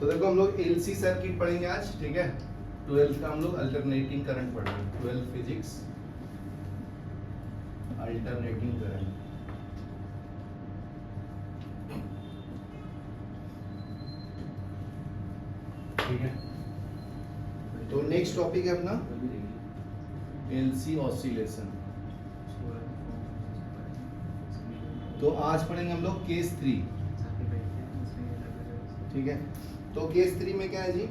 तो देखो हम लोग एलसी सर्किट पढ़ेंगे आज, ठीक है। 12th का हम लोग अल्टरनेटिंग करंट पढ़ेंगे, 12 फिजिक्स अल्टरनेटिंग करंट। ठीक है, तो नेक्स्ट टॉपिक है अपना एलसी ऑसिलेशन। तो आज पढ़ेंगे हम लोग केस 3, ठीक है। तो केस 3 में क्या है जी,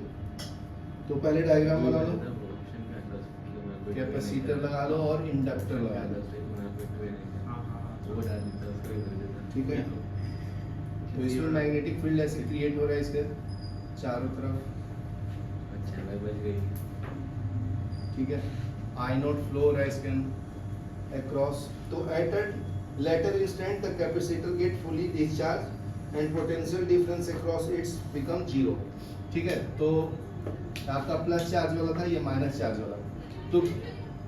तो पहले डायग्राम बना लो, कैपेसिटर लगा लो और इंडक्टर लगा लो, ठीक है। तो इसमें मैग्नेटिक फील्ड ऐसे क्रिएट हो रहा है इसके चारों तरफ, ठीक है। आई नॉट फ्लो हो रहा है इसके अक्रॉस। तो at a later instant the capacitor get fully discharged and potential difference across its become 0, ठीक है। तो आपका प्लस चार्ज वाला था, ये माइनस चार्ज वाला, तो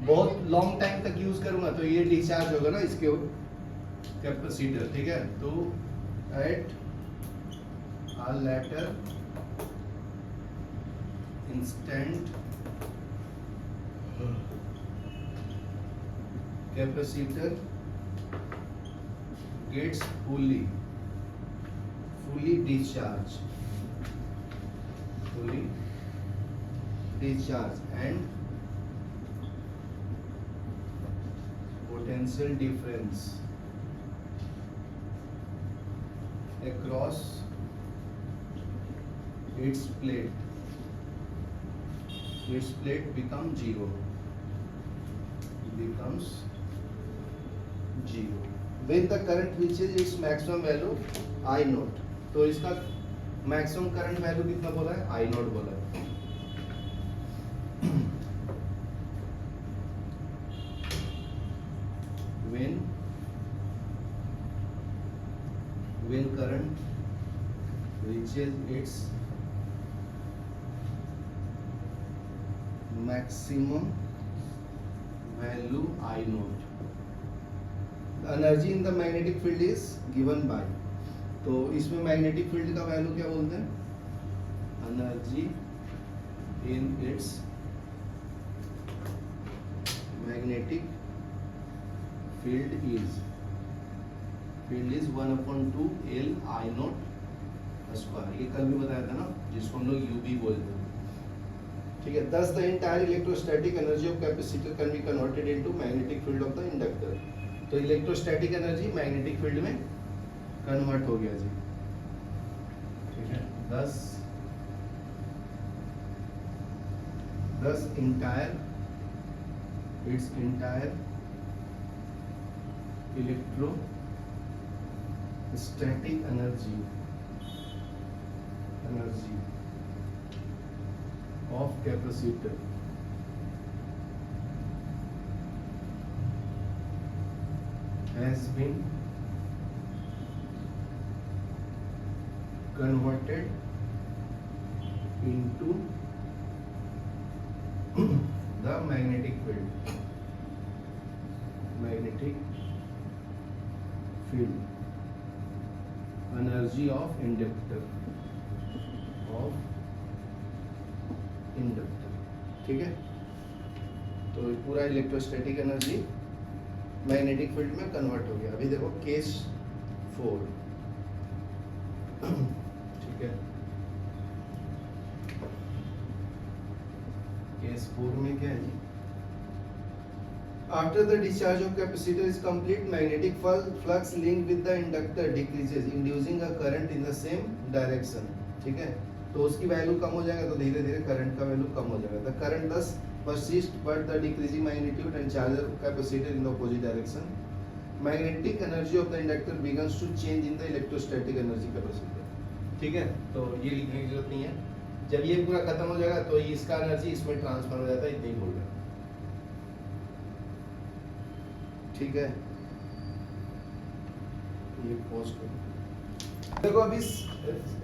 बहुत लॉन्ग टाइम तक यूज करूंगा तो ये डिस्चार्ज होगा ना इसके कैपेसिटर, ठीक है। तो eight a later instant capacitor gets fully discharged and potential difference across its plate become 0, becomes 0 when the current reaches its maximum value I naught। तो इसका मैक्सिमम करंट वैल्यू कितना बोला है, I naught बोला है। when current reaches its maximum value I naught, energy in the magnetic field is given by. तो इसमें magnetic field का वैल्यू क्या बोलते हैं, energy in its magnetic field is 1/2 L I not square. ये कल भी बताया था ना, जिसको हम लोग यूबी बोलते हैं, ठीक है। दस the entire electrostatic energy of capacitor can be converted into magnetic field of the inductor. तो इलेक्ट्रोस्टैटिक एनर्जी मैग्नेटिक फील्ड में कन्वर्ट हो गया जी, ठीक है। 10 entire electrostatic energy of capacitor has been converted into the magnetic field energy of inductor, ठीक है। तो पूरा इलेक्ट्रोस्टैटिक एनर्जी मैग्नेटिक फील्ड में कन्वर्ट हो गया। अभी देखो केस 4, ठीक है। केस 4 में क्या है जी, after the discharge of capacitor is complete magnetic flux link with the inductor decreases inducing a current in the same direction, ठीक है। तो उसकी वैल्यू कम हो जाएगा तो धीरे धीरे करंट का वैल्यू कम हो जाएगा। द करंट दस persist but the decreasing magnitude and charge of capacitor in the opposite direction, magnetic energy of the inductor begins to change in the electrostatic energy capacitor, ठीक है। तो ये लिखने की जरूरत नहीं है, जब ये पूरा खत्म हो जाएगा तो इसका एनर्जी इसमें ट्रांसफर हो जाता है, इतना ही बोल रहा है, ठीक है। ये पॉज करो। देखो अभी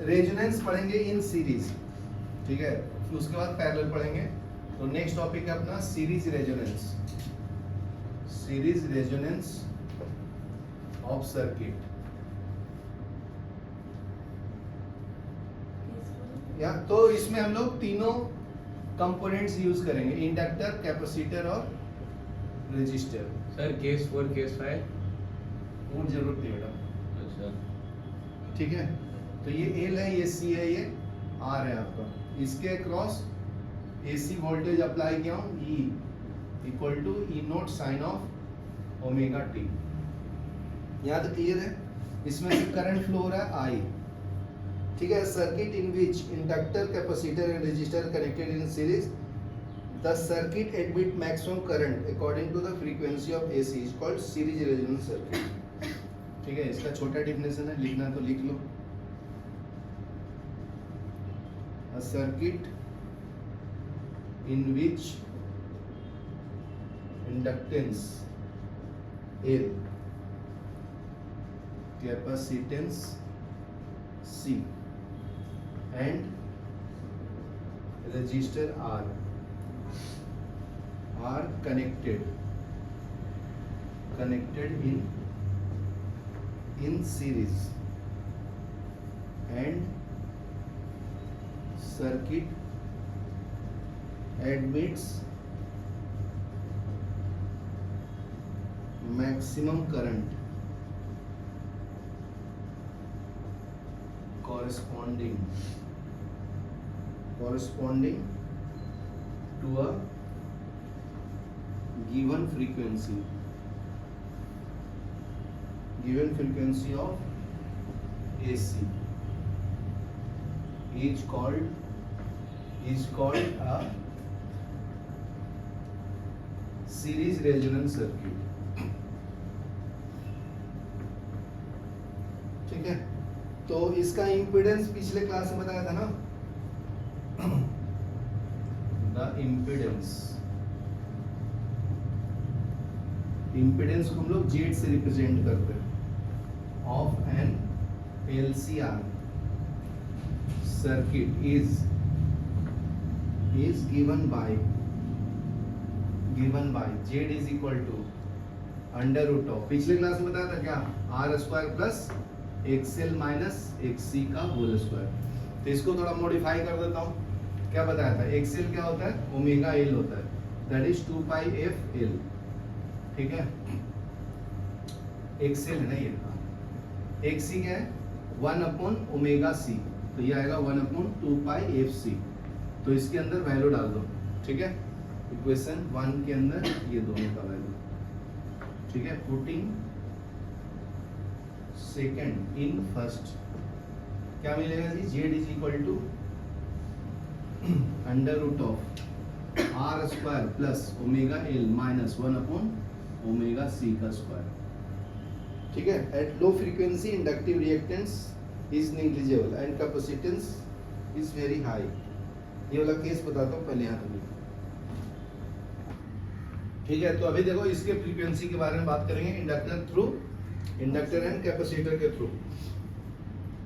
रेजोनेंस पढ़ेंगे इन सीरीज, ठीक है। उसके बाद पैरेलल पढ़ेंगे। तो नेक्स्ट टॉपिक है अपना सीरीज रेजोनेंस ऑफ सर्किट। या तो इसमें हम लोग तीनों कंपोनेंट्स यूज करेंगे, इंडक्टर, कैपेसिटर और रेजिस्टर। सर केस 4 केस 5 वो जरूरत नहीं बेटा, अच्छा ठीक है। तो ये एल है, ये सी है, ये आर है आपका। इसके क्रॉस एसी वोल्टेज अप्लाई किया हूँ, E equal to E naught sine of omega T. यहाँ तक क्लियर है? इसमें से करंट फ्लो हो रहा है आई, ठीक है। Circuit in which inductor, capacitor and resistor connected in series, the circuit admit maximum current according to the frequency of AC is called series resonance circuit। ठीक है, इसका छोटा डेफिनेशन है, लिखना तो लिख लो। A circuit in which inductance L, capacitance C and resistor R are connected in series, and circuit admits maximum current corresponding to a given frequency of AC is called a series resonance circuit। ठीक है, तो इसका impedance पिछले class में बताया था ना, the impedance को हम लोग जेड से रिप्रेजेंट करते हैं, of an LCR circuit is given by Z is equal to under root of, पिछले क्लास में बताया था क्या, R square plus XL minus XC का होल स्क्वायर। तो इसको थोड़ा मॉडिफाई कर देता हूँ। क्या बताया था, एक्सएल क्या होता है, ओमेगा एल होता है, that is 2 pi F L. ठीक है, एक्सएल है ना ये, एक्ससी क्या है, 1 अपॉन ओमेगा सी, तो ये आएगा 1 अपॉन 2 पाई एफ सी। तो इसके अंदर वैल्यू डाल दो, ठीक है, इक्वेशन 1 के अंदर ये दोनों का वैल्यू, ठीक है। पुटिंग सेकेंड इन फर्स्ट, क्या मिलेगा जी, Z is equal to under root of R square plus omega L minus 1 upon omega C का स्क्वायर। ठीक है, at low frequency inductive reactance is negligible and capacitance is very high. ये वाला case बताता हूँ पहले, यहाँ तक। ठीक है, तो अभी देखो इसके फ्रीक्वेंसी के बारे में बात करेंगे, इंडक्टर एंड कैपेसिटर के थ्रू।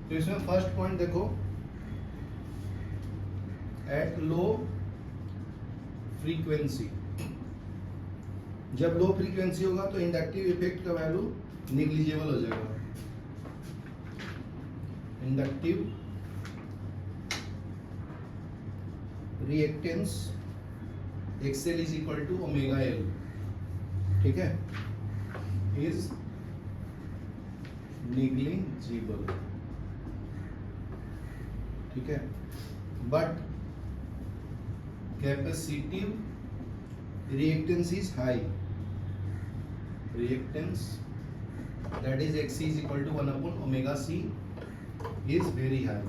तो इसमें फर्स्ट पॉइंट देखो, एट लो फ्रीक्वेंसी, जब लो फ्रीक्वेंसी होगा तो इंडक्टिव इफेक्ट का वैल्यू निग्लिजिबल हो जाएगा। Inductive reactance XL is equal to omega L, ठीक है, इज निग्लिजिबल। ठीक है, but capacitive reactance is high, reactance that is xc is equal to 1 upon omega c is very high।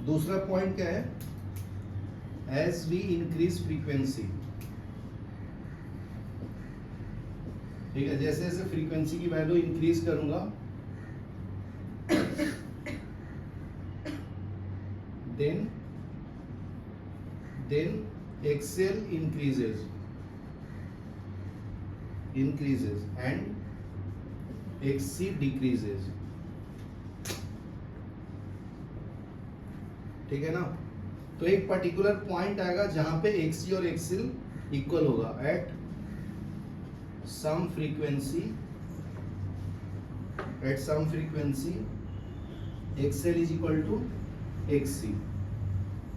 दूसरा point क्या है, as we increase frequency, ठीक है, जैसे जैसे फ्रीक्वेंसी की वैल्यू इंक्रीज करूंगा then XL increases and XC decreases। ठीक है ना, तो एक पर्टिकुलर पॉइंट आएगा जहां पे XC और XL इक्वल होगा at some frequency at some frequency XL is equal to XC,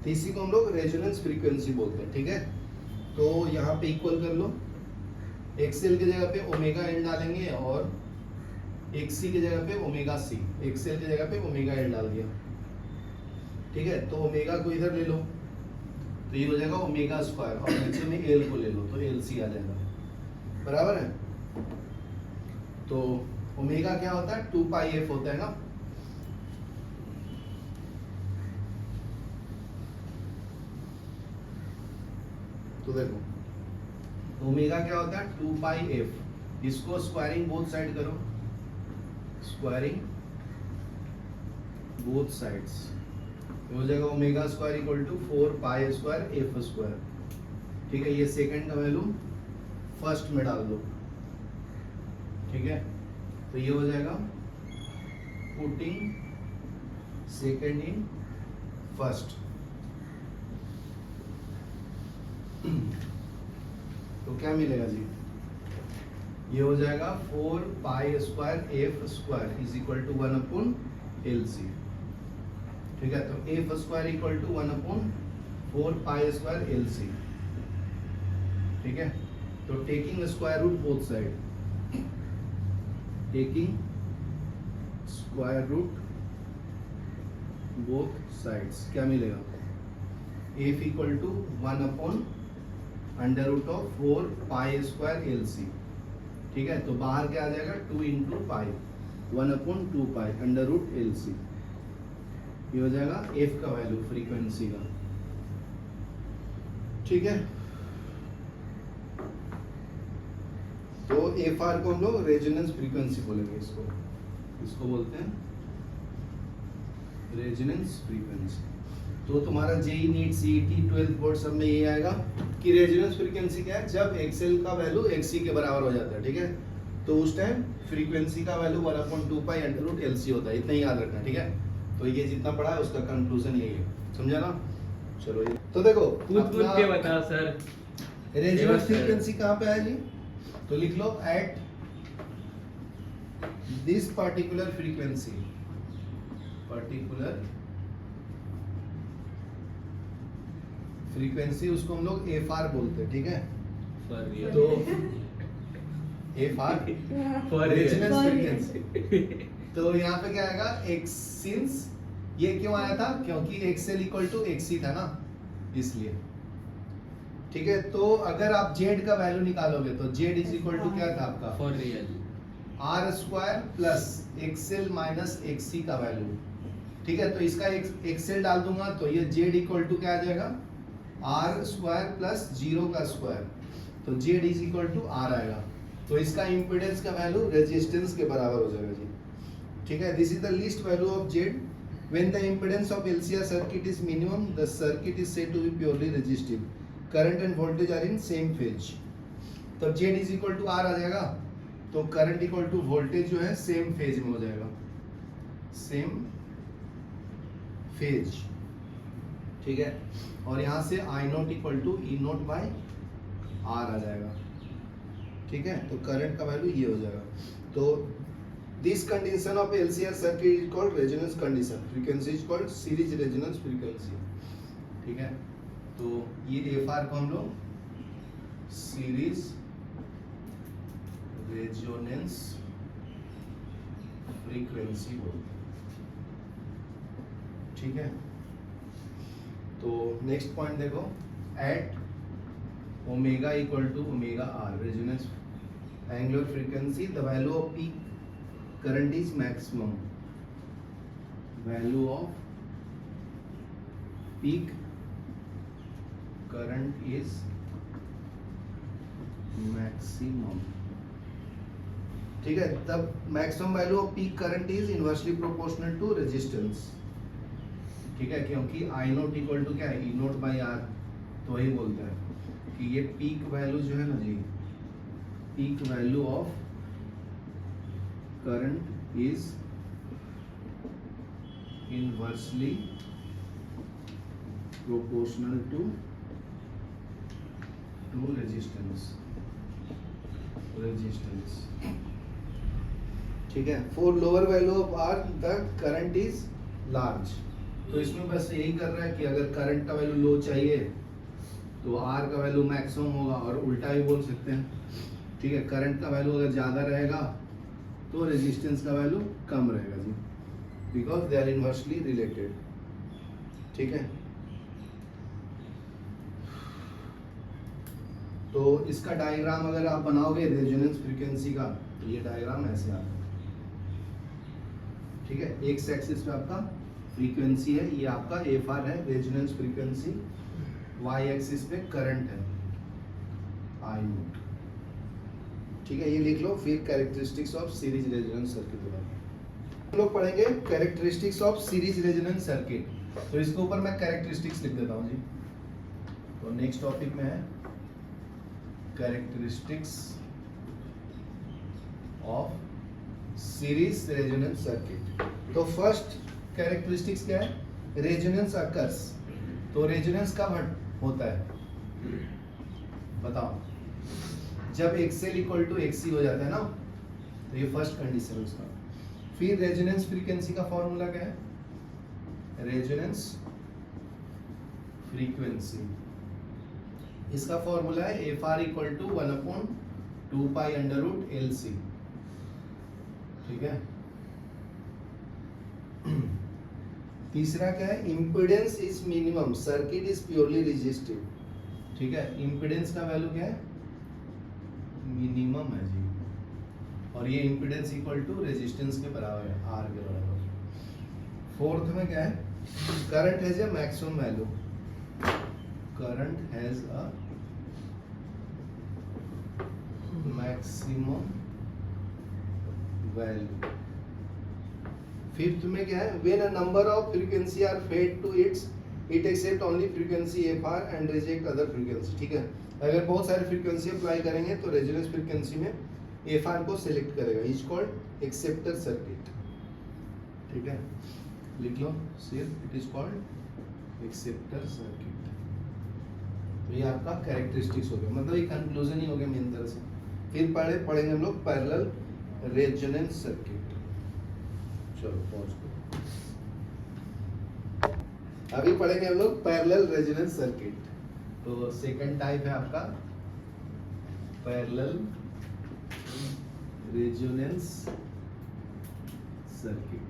तो इसी को हम लोग रेजोनेंस फ्रीक्वेंसी बोलते हैं, ठीक है। तो यहाँ पे इक्वल कर लो, XL की जगह पे ओमेगा एल डालेंगे और XC की जगह पे ओमेगा C, XL की जगह पे ओमेगा एल डाल दिया, ठीक है। तो ओमेगा को इधर ले लो तो ये हो जाएगा ओमेगा स्क्वायर और नीचे में एल को ले लो तो LC आ जाएगा, बराबर है। तो ओमेगा क्या होता है, 2 पाई f होता है ना। तो देखो ओमेगा क्या होता है, 2 पाई f, इसको स्क्वायरिंग बोथ साइड करो, स्क्वायरिंग बोथ साइड्स, हो जाएगा omega square equal to 4 pi square F square, ठीक है। ये सेकंड का वैल्यू फर्स्ट में डाल दो, ठीक है। तो ये हो जाएगा पुटिंग सेकंड इन फर्स्ट, तो क्या मिलेगा जी, ये हो जाएगा 4 pi square F square is equal to 1 upon LC, ठीक है। तो F square equal to 1 upon 4 pi square LC, ठीक है। तो taking square root both side, taking square root both sides, क्या मिलेगा, F equal to 1 upon under root of 4 pi square LC, ठीक है। तो बाहर क्या आ जाएगा, 2 into pi, 1 upon 2 pi under root LC, ये हो जाएगा f का वैल्यू फ्रीक्वेंसी का, ठीक है। तो FR को हम लोग रेजोनेंस फ्रीक्वेंसी बोलेंगे, इसको बोलते हैं रेजोनेंस फ्रीक्वेंसी। तो तुम्हारा JEE NEET CET 12th board सब में ये आएगा कि रेजोनेंस फ्रीक्वेंसी क्या है, जब XL का वैल्यू XC के बराबर हो जाता है, ठीक है। तो उस टाइम फ्रीक्वेंसी का value 1/2 pi under root LC होता है, इतना ही याद रखना, ठीक है। तो ये जितना पढ़ा है उसका कंक्लूजन यही है, समझा ना। चलो ये तो देखो पूछ के बता सर, रेजोनेंस फ्रीक्वेंसी कहाँ पे है जी, तो लिख लो at this particular frequency, particular frequency उसको हम लोग FR बोलते हैं, ठीक है। तो FR For resonance real. Frequency, तो यहाँ पे क्या आएगा, X सिंस ये क्यों आया था, क्योंकि XL इक्वल टू XC था ना, इसलिए, ठीक है। तो अगर आप Z का वैल्यू निकालोगे तो Z इज इक्वल टू क्या था आपका, for real R square plus XL minus XC का वैल्यू, ठीक है। तो इसका XL डाल दूंगा तो ये Z इक्वल टू क्या आ जाएगा, R स्क्वायर प्लस 0 का स्क्वायर, तो Z is equal to R आएगा। तो इसका इम्पीडेंस का वैल्यू रेजिस्टेंस के बराबर हो जाएगा जी, ठीक है। This is the least value of Z when the impedance of LCR circuit is minimum, the circuit is said to be purely resistive, current and voltage are in same phase। तो Z is equal to R आ जाएगा, तो current equal to voltage जो है same phase में हो जाएगा, same phase, ठीक है। और यहाँ से I naught equal to E naught by R आ जाएगा, ठीक है। तो करंट का वैल्यू ये हो जाएगा। तो this condition of LCR circuit is called resonance condition, frequency is called series resonance frequency, ठीक है। तो ये FR को हम लोग सीरीज रेजोनेंस फ्रीक्वेंसी बोलते हैं, ठीक है। तो नेक्स्ट पॉइंट देखो, at omega equal to omega R resonance angular frequency, the value of peak current is maximum, value of peak current is maximum, ठीक है। तब maximum value of peak current is inversely proportional to resistance, ठीक है। क्योंकि I naught equal to क्या है, E naught by R, तो वही बोलता है कि ये पीक वैल्यू जो है ना जी, peak value of current is inversely proportional to resistance, ठीक है, for lower value of R the current is large. तो इसमें बस यही कर रहा है कि अगर करंट का वैल्यू लो चाहिए तो आर का वैल्यू मैक्सिमम होगा, और उल्टा भी बोल सकते हैं, ठीक है, करंट का वैल्यू अगर ज़्यादा रहेगा तो रेजिस्टेंस का वैल्यू कम रहेगा जी, because they are inversely related. ठीक है, तो इसका डायग्राम अगर आप बनाओगे रेजोनेंस फ्रीक्वेंसी का तो ये डायग्राम ऐसे आता है। ठीक है, एक्स एक्सिस पे आपका फ्रीक्वेंसी है, ये आपका एफ आर है रेजोनेंस फ्रीक्वेंसी, वाई एक्सिस पे करंट है आई नोट। ठीक है, ये लिख लो। फिर characteristics of series resonance circuit हम लोग पढ़ेंगे, characteristics of series resonance circuit. तो इसके ऊपर मैं कैरेक्टरिस्टिक्स लिख देता हूँ जी। तो नेक्स्ट टॉपिक में है characteristics of series resonance circuit. तो फर्स्ट कैरेक्टरिस्टिक्स क्या है? Resonance occurs. तो रेजोनेंस कब होता है बताओ? जब एक्सएल इक्वल टू एक्सी हो जाता है ना, तो ये फर्स्ट कंडीशन है उसका। फिर रेजोनेंस फ्रीक्वेंसी का फॉर्मूला क्या है? रेजोनेंस फ्रीक्वेंसी, इसका फॉर्मूला है F R equal to 1/2 pi under root L C. ठीक है, तीसरा क्या है? Impedance is minimum, circuit is purely resistive. ठीक है, इम्पीडेंस का वैल्यू क्या है? मिनिमम है जी, और ये इम्पीडेंस इक्वल टू रेजिस्टेंस के बराबर है, आर के बराबर। फोर्थ में क्या है? Current has a maximum value, current has a maximum value. Fifth में क्या है? When a number of frequency are fed to it accept only frequency F R and reject other frequency. ठीक है, अगर बहुत सारे फ्रीक्वेंसी अप्लाई करेंगे तो रेजोनेंस फ्रीक्वेंसी में एफ आर को सिलेक्ट करेगा, इज कॉल्ड एक्सेप्टर सर्किट। ठीक है, लिख लो सिर्फ, it is called acceptor circuit. तो ये आपका कैरेक्टरिस्टिक्स हो गया, मतलब ये कंक्लूजन ही हो गया मेन तरह से। फिर पढ़ेंगे हम लोग पैरेलल रेजोनेंस सर्किट। चलो पहुंच गए, अभी पढ़ेंगे हम लोग पैरेलल रेजोनेंस सर्किट। तो सेकंड टाइप है आपका पैरेलल रेजोनेंस सर्किट।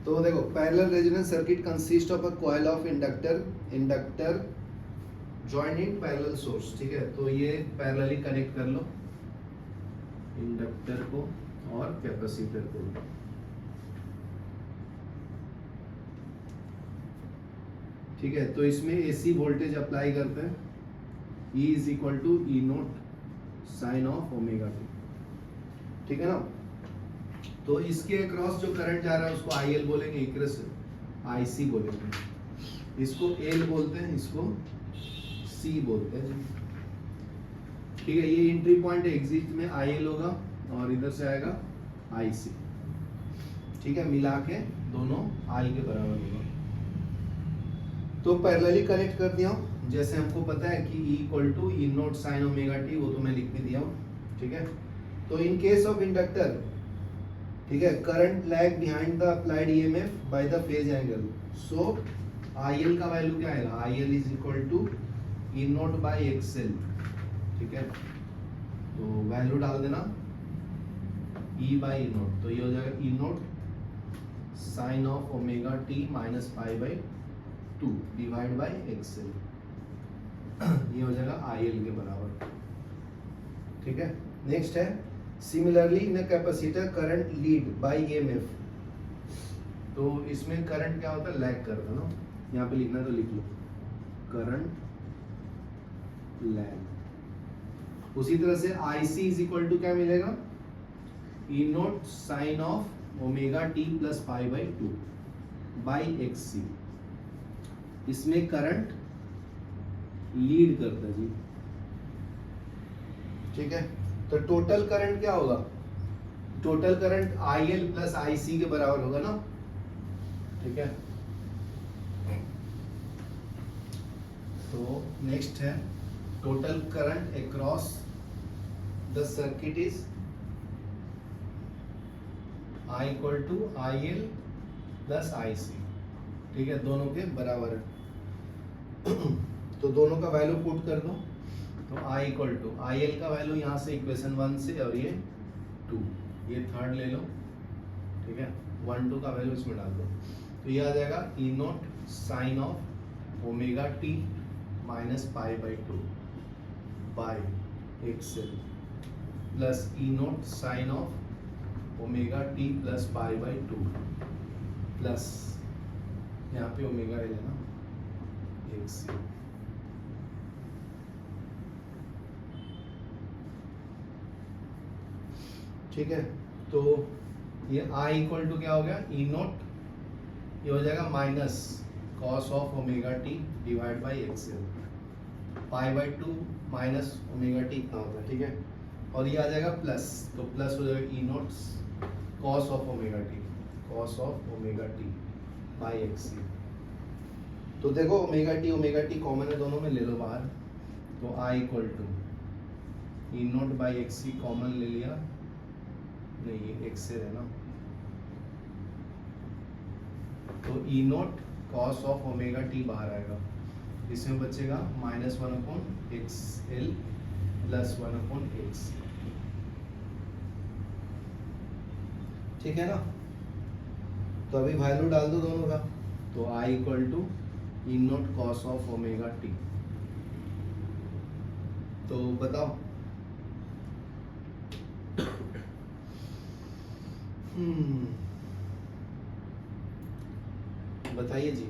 तो देखो, parallel resonance circuit consist of a coil of inductor joined in parallel source. ठीक है, तो ये पैरेलली कनेक्ट कर लो इंडक्टर को और कैपेसिटर को। ठीक है, तो इसमें एसी वोल्टेज अप्लाई करते हैं, E is equal to E naught sine of omega T. ठीक है ना, तो इसके अक्रॉस जो करंट जा रहा है उसको IL बोलेंगे, इक्रस IC बोलेंगे, इसको L बोलते हैं, इसको C बोलते हैं। ठीक है, ये एंट्री पॉइंट है, एग्जिट में IL होगा और इधर से आएगा IC। ठीक है, मिला के दोनों I के बराबर होगा। तो पैरेलली कनेक्ट कर दिया हूं, जैसे हमको पता है कि E equal to E naught sine omega T, वो तो मैं लिख भी दिया हूं। ठीक है, तो इन केस ऑफ इंडक्टर, ठीक है, current lag behind the applied EMF by the phase angle, so IL का वैल्यू क्या आएगा? IL is equal to E naught by XL. ठीक है, तो वैल्यू डाल देना E बाई ई नोट, तो ये हो जाएगा E naught sine of omega t minus pi by 2 divide by XL, ये हो जाएगा IL के बराबर। ठीक है, नेक्स्ट है similarly in a capacitor current lead by EMF. तो इसमें करंट क्या होता है? लैग करता है ना, यहाँ पे लिखना है तो लिख लो करंट लैग। उसी तरह से IC इज इक्वल टू क्या मिलेगा? E naught sine of omega t plus pi by 2 by XC। इसमें करंट लीड करता है जी। ठीक है, तो टोटल करंट क्या होगा? Total current IL plus IC के बराबर होगा ना। ठीक है, तो नेक्स्ट है total current across the circuit is I equal to I L plus I C, ठीक है, दोनों के बराबर है। तो दोनों का वैल्यू पुट कर दो, तो I equal to I L का वैल्यू यहाँ से इक्वेशन 1 से, और ये 2, ये थर्ड ले लो, ठीक है, 1 2 का वैल्यू इसमें डाल दो, तो ये आ जाएगा E naught sine of omega t minus pi by 2 by XL plus E naught sine of omega t plus pi by 2 plus यहाँ पे ओमेगा एल है ना, एक्सएल। ठीक है, तो ये I इक्वल टू क्या हो गया, ई नॉट, ये हो जाएगा minus cos of omega T divide by XL, pi by 2 minus omega T इतना होता है, ठीक है, और ये आ जाएगा प्लस, तो प्लस हो जाएगा E naught cos of omega t by XL. तो देखो ओमेगा टी कॉमन है दोनों में, ले लो बाहर, तो I equal to E naught by XC common ले लिया, नहीं ये एक्सेल है ना, तो E naught cos of omega t बाहर आएगा, इसमें बचेगा minus 1 upon X L plus 1 upon X, ठीक है ना। तो अभी वैल्यू डाल दो दोनों का, तो I equal to E naught cos of omega T, तो बताओ बताइए जी,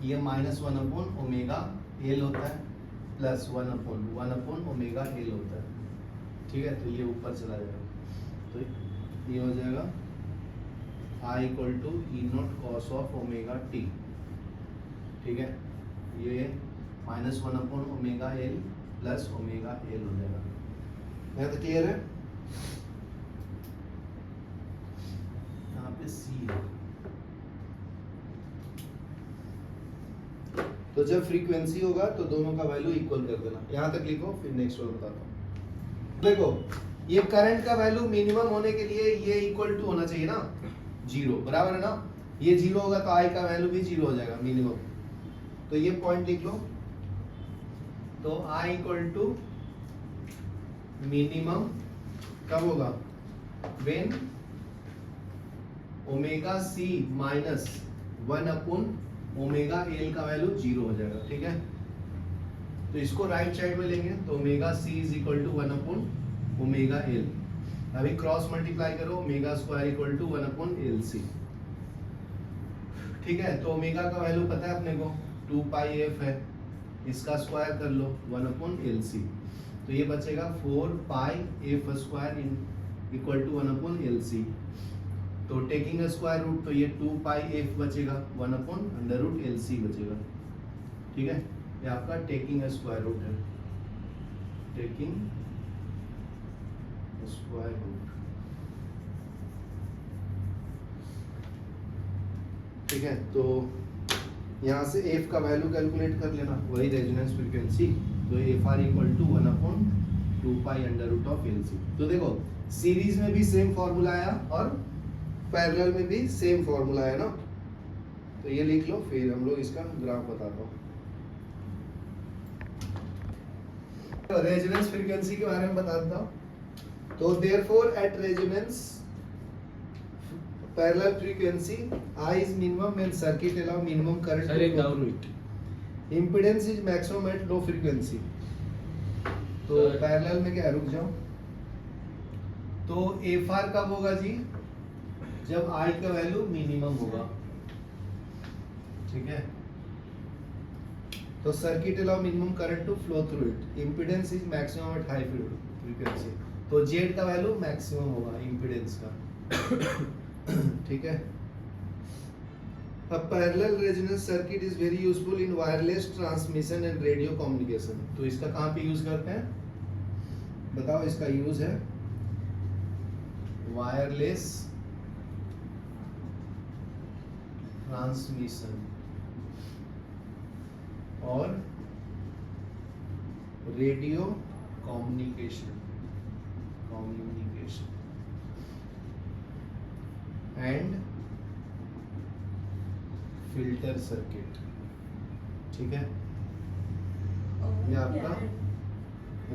ये माइनस 1 अपॉन ओमेगा एल होता है प्लस 1 अपॉन ओमेगा एल होता है, ठीक है, तो ये ऊपर चला जाएगा, तो ये हो जाएगा I equal to E naught cos of omega T, ठीक है, ये minus 1 upon omega L plus omega L हो जाएगा। यहाँ तो क्लियर है, यहाँ पे सी है। तो जब फ्रीक्वेंसी होगा तो दोनों का वैल्यू इक्वल कर देना, यहाँ तक लिखो, फिर नेक्स्ट वन बताता हूँ। देखो ये करंट का वैल्यू मिनिमम होने के लिए ये इक्वल टू होना चाहिए ना, 0, बराबर है ना, ये 0 होगा तो I का वैल्यू भी 0 हो जाएगा मिनिमम, तो ये पॉइंट लिख लो, तो I इक्वल टू मिनिमम कब होगा, when omega C minus 1 upon omega L का वैल्यू 0 हो जाएगा, ठीक है, तो इसको राइट साइड में लेंगे, तो omega C is equal to 1 upon omega L, अभी क्रॉस मल्टीप्लाई करो, omega square equal to 1 upon L C, ठीक है, तो ओमेगा का वैल्यू पता है अपने को 2 पाई एफ है, इसका स्क्वायर कर लो 1 अपॉन एल सी, तो ये बचेगा 4 pi F square equal to 1 upon L C, तो टेकिंग स्क्वायर रूट, तो ये 2 पाई एफ बचेगा 1 upon under root L C बचेगा, ठीक है, ये आपका टेकिंग स्क्वायर रूट है, टेकिंग स्क्वायर रूट, ठीक है, तो यहाँ से एफ का वैल्यू कैलकुलेट कर लेना, वही रेजोनेंस फ्रीक्वेंसी, तो F R equal to 1 upon 2 pi under root of L C. तो देखो सीरीज में भी सेम फॉर्मूला आया और पैरेलल में भी सेम फॉर्मूला है ना, तो ये लिख लो, फिर हम लोग इसका ग्राफ बताता हूँ। तो रेजोनेंस फ्रीक्वेंसी के बारे में बता देता हूँ, तो therefore at resonance parallel frequency I is minimum when circuit allow minimum current Sir, एक डाउन विट, impedance is maximum at low frequency, तो Sir. पैरेलल में क्या है, रुक जाओ, तो FR कब होगा जी, जब I का वैल्यू मिनिमम होगा, ठीक है, तो circuit allow minimum current to flow through it, impedance is maximum at high frequency, तो Z का वैल्यू मैक्सिमम होगा इम्पीडेंस का, ठीक है। A parallel resonance circuit is very useful in wireless transmission and radio communication, तो इसका कहाँ पे यूज करते हैं, बताओ, इसका यूज है वायरलेस ट्रांसमिशन और radio communication, and filter circuit. ठीक है, ये आपका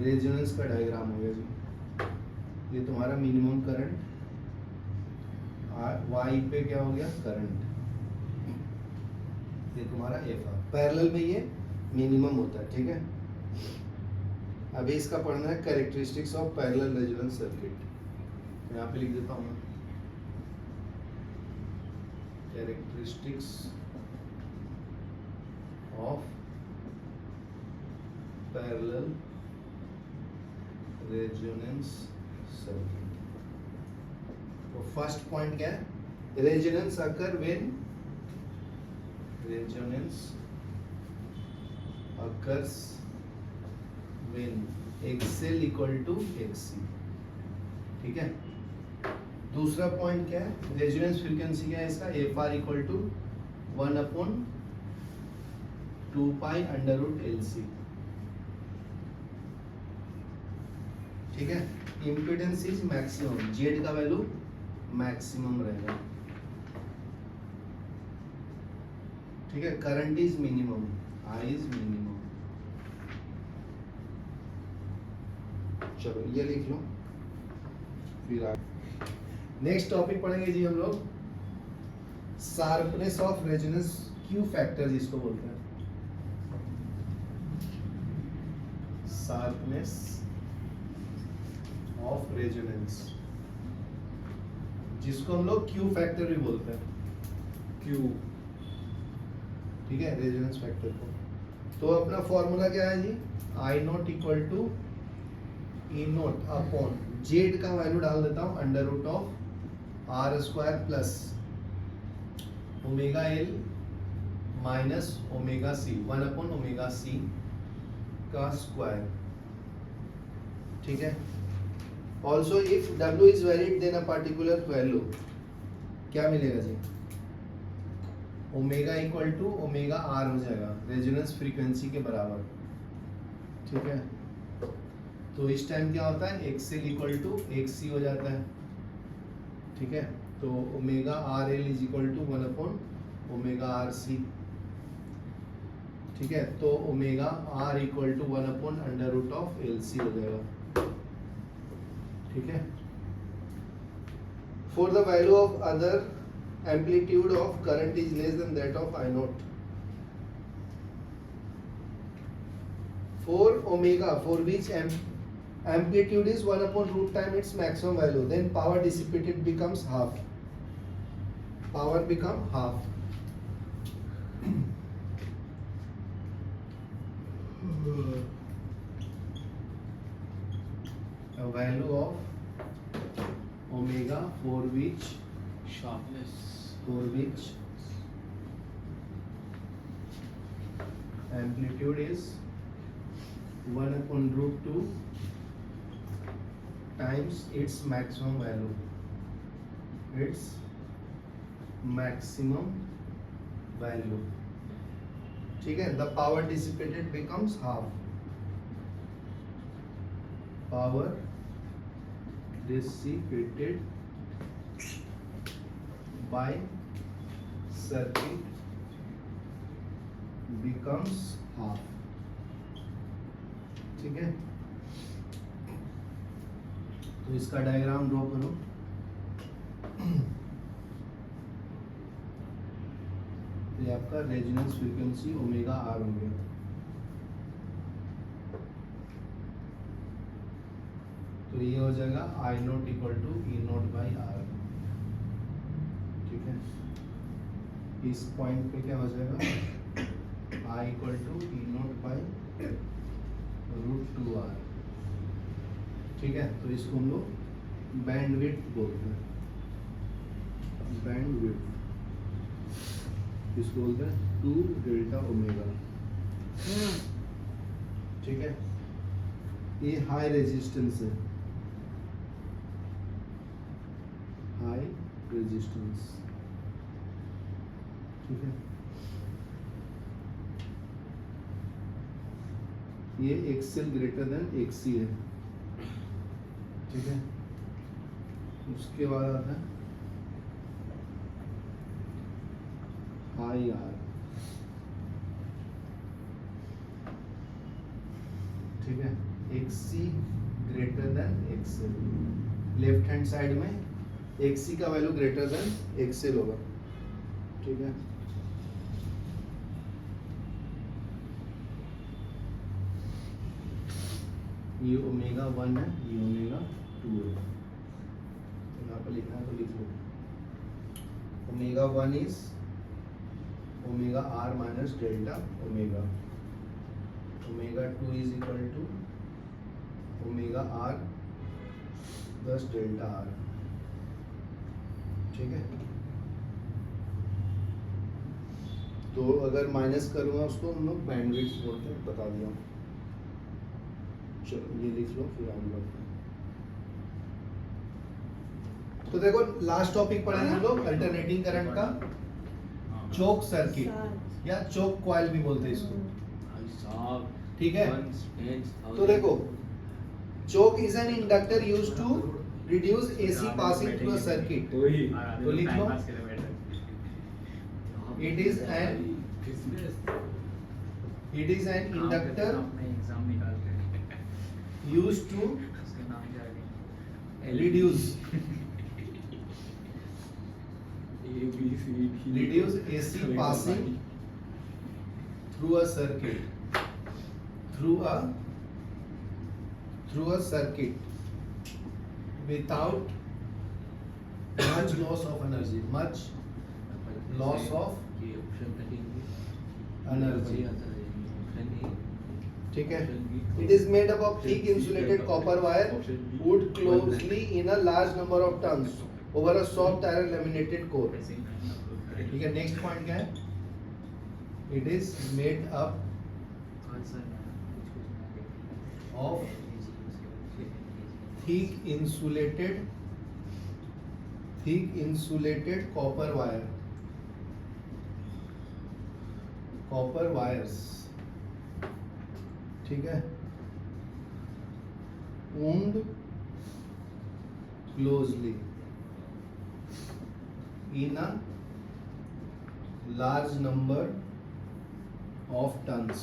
रेजोनेंस का डायग्राम हो गया जी। ये तुम्हारा मिनिमम करंट, वाई पे क्या हो गया करंट, ये तुम्हारा एफ आर। पैरेलल में ये मिनिमम होता है। ठीक है, अभी इसका पढ़ना है characteristics of parallel resonance circuit. यहाँ पे लिख देता हूँ मैं, characteristics of parallel resonance circuit. तो फर्स्ट पॉइंट क्या है, resonance occur when resonance occurs when XL equal to XC। ठीक है, दूसरा पॉइंट क्या है, रेजोनेंस फ्रीक्वेंसी क्या है इसका, F R equal to 1/2 pi under root LC। ठीक है, इम्पीडेंस इज मैक्सिमम, जेड का वैल्यू मैक्सिमम रहेगा। ठीक है, current is minimum, I is minimum. चलो ये लिख लो, फिर नेक्स्ट टॉपिक पढ़ेंगे जी हम लोग, sharpness of resonance Q factor जिसको बोलते हैं, शार्पनेस ऑफ रेजोनेंस, जिसको हम लोग क्यू फैक्टर भी बोलते हैं, क्यू। ठीक है, रेजोनेंस फैक्टर को। तो अपना फॉर्मूला क्या है जी, I naught equal to E naught upon Z का वैल्यू डाल देता हूं under root of R square plus omega L minus omega C, 1/ओमेगा सी का स्क्वायर। ठीक है, also if W is valid then a particular value क्या मिलेगा जी, omega equal to omega R हो जाएगा, रेजोनेंस फ्रीक्वेंसी के बराबर। ठीक है, तो इस टाइम क्या होता है, XL इक्वल टू XC हो जाता है। ठीक है, तो omega R L is equal to 1/ओमेगा आर सी। ठीक है, तो ओमेगा आर इक्वल टू 1/अंडर रूट ऑफ LC हो जाएगा। ठीक है, for the value of other amplitude of current is less than that of I naught. For omega, for which amplitude is 1/root time its maximum value, then power dissipated becomes half. Power become half. A value of omega for which sharpness amplitude is 1/√2 times its maximum value, its maximum value। ठीक है, the power dissipated becomes half, power dissipated by circuit becomes half। ठीक है, तो इसका diagram draw करो। ये आपका resonance frequency omega R हो गया। तो ये हो जाएगा I naught equal to E naught by R. ठीक है, इस पॉइंट पे क्या हो जाएगा, I equal to E naught by √2r। ठीक है, तो इसको हम लोग बैंडविड्थ बोलते हैं, बैंडविड्थ इसको बोलते हैं 2 डेल्टा ओमेगा। ठीक है, ये हाई रेजिस्टेंस है, हाई रेजिस्टेंस। ठीक है, ये XL ग्रेटर देन XC है। ठीक है, उसके बाद आता है आई आर, ठीक है, XC greater than XL, left hand side में XC का वैल्यू ग्रेटर देन XL होगा, ठीक है। ये ओमेगा 1 है, ये ओमेगा 2 है, तो यहाँ पर लिखना है तो लिख लो। Omega 1 is omega r minus delta omega, omega 2 is equal to omega r plus delta r, ठीक है। तो अगर माइनस करूँगा उसको हम लोग बैंडविड्थ बोलते हैं, बता दिया। चलो ये लिख लो, फिर आगे बढ़ते हैं। तो देखो लास्ट टॉपिक पढ़े हम लोग अल्टरनेटिंग करंट का, चोक सर्किट या चोक कॉइल भी बोलते हैं इसको, ठीक है। तो देखो choke is an inductor used to reduce AC passing through a circuit, तो लिख लो it is an inductor used to reduce AC passing through a circuit without much loss of energy, ठीक है। It is made up of thick insulated copper wire wood closely in a large number of turns over a soft iron laminated core, ठीक है। Next point क्या है? It is made up of thick insulated copper wires, ठीक है, wound closely in a large number of turns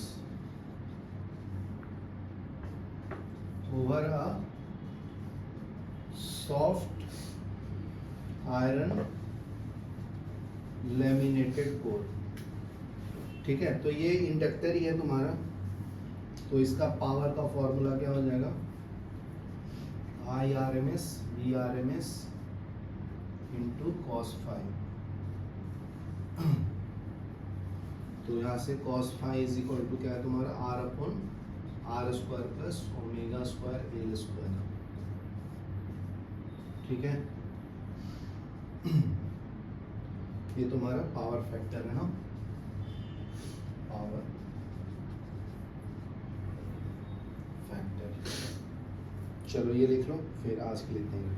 over a soft iron laminated core, ठीक है। तो ये इंडक्टर ही है तुम्हारा, तो इसका पावर का फॉर्मूला क्या हो जाएगा? IRMS VRMS into cos phi, तो यहाँ से cos phi इज इक्वल टू क्या है तुम्हारा? R अपॉन R square plus omega square L square, ठीक है। ये तुम्हारा पावर फैक्टर है ना, पावर फैक्टर। चलो ये लिख लो, फिर आज के लिए इतना ही।